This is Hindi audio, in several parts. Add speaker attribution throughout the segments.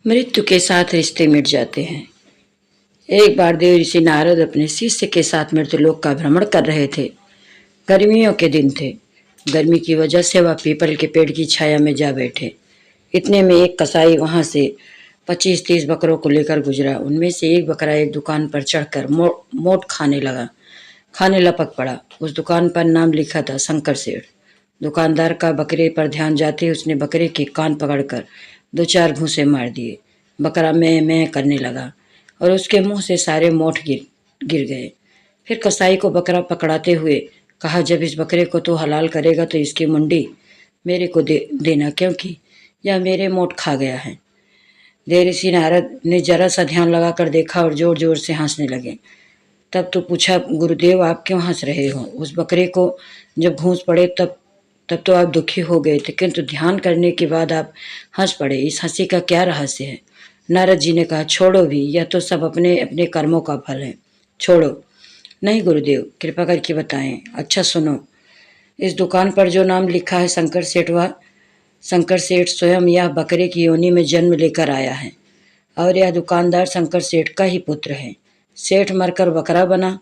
Speaker 1: मृत्यु के साथ रिश्ते मिट जाते हैं। एक बार देव ऋषि नारद अपने शिष्य के साथ मृत्युलोक का भ्रमण कर रहे थे। गर्मियों के दिन थे। गर्मी की वजह से वह पीपल के पेड़ की छाया में जा बैठे। इतने में एक कसाई वहां से 25-30 बकरों को लेकर गुजरा। उनमें से एक बकरा एक दुकान पर चढ़कर मोट खाने लपक पड़ा। उस दुकान पर नाम लिखा था शंकर सेठ। दुकानदार का बकरे पर ध्यान जाते उसने बकरे के कान पकड़कर 2-4 घूंसे मार दिए। बकरा मैं करने लगा और उसके मुंह से सारे मोठ गिर गए। फिर कसाई को बकरा पकड़ाते हुए कहा, जब इस बकरे को तो हलाल करेगा तो इसकी मुंडी मेरे को देना, क्योंकि यह मेरे मोठ खा गया है। देव ऋषि नारद ने जरा सा ध्यान लगाकर देखा और जोर जोर से हंसने लगे। तब तो पूछा, गुरुदेव आप क्यों हंस रहे हो? उस बकरे को जब घूंस पड़े तब तो आप दुखी हो गए थे, किंतु ध्यान करने के बाद आप हंस पड़े। इस हंसी का क्या रहस्य है? नारद जी ने कहा, छोड़ो भी, यह तो सब अपने अपने कर्मों का फल है, छोड़ो। नहीं गुरुदेव, कृपा करके बताएं। अच्छा सुनो, इस दुकान पर जो नाम लिखा है शंकर सेठ, वह शंकर सेठ स्वयं यह बकरे की योनि में जन्म लेकर आया है और यह दुकानदार शंकर सेठ का ही पुत्र है। सेठ मरकर बकरा बना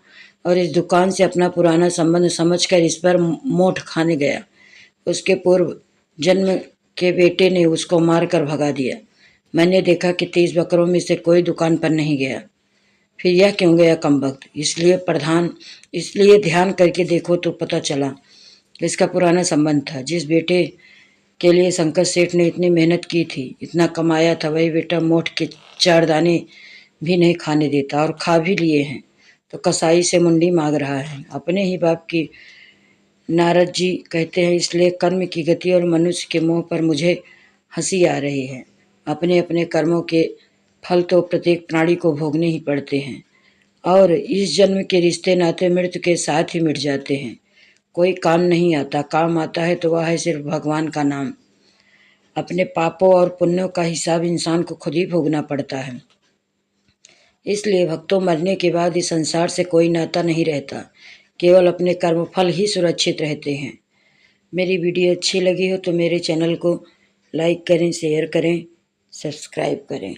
Speaker 1: और इस दुकान से अपना पुराना संबंध समझकर इस पर मोठ खाने गया। उसके पूर्व जन्म के बेटे ने उसको मारकर भगा दिया। मैंने देखा कि 30 बकरों में से कोई दुकान पर नहीं गया। फिर यह क्यों गया कमबख्त? इसलिए ध्यान करके देखो तो पता चला इसका पुराना संबंध था। जिस बेटे के लिए शंकर सेठ ने इतनी मेहनत की थी, इतना कमाया था, वही बेटा मोठ के 4 दाने भी नहीं खाने देता और खा भी लिए हैं तो कसाई से मुंडी मांग रहा है, अपने ही बाप की। नारद जी कहते हैं, इसलिए कर्म की गति और मनुष्य के मोह पर मुझे हंसी आ रही है। अपने अपने कर्मों के फल तो प्रत्येक प्राणी को भोगने ही पड़ते हैं और इस जन्म के रिश्ते नाते मृत्यु के साथ ही मिट जाते हैं। कोई काम नहीं आता, काम आता है तो वह है सिर्फ भगवान का नाम। अपने पापों और पुण्यों का हिसाब इंसान को खुद ही भोगना पड़ता है। इसलिए भक्तों, मरने के बाद इस संसार से कोई नाता नहीं रहता, केवल अपने कर्मफल ही सुरक्षित रहते हैं। मेरी वीडियो अच्छी लगी हो तो मेरे चैनल को लाइक करें, शेयर करें, सब्सक्राइब करें।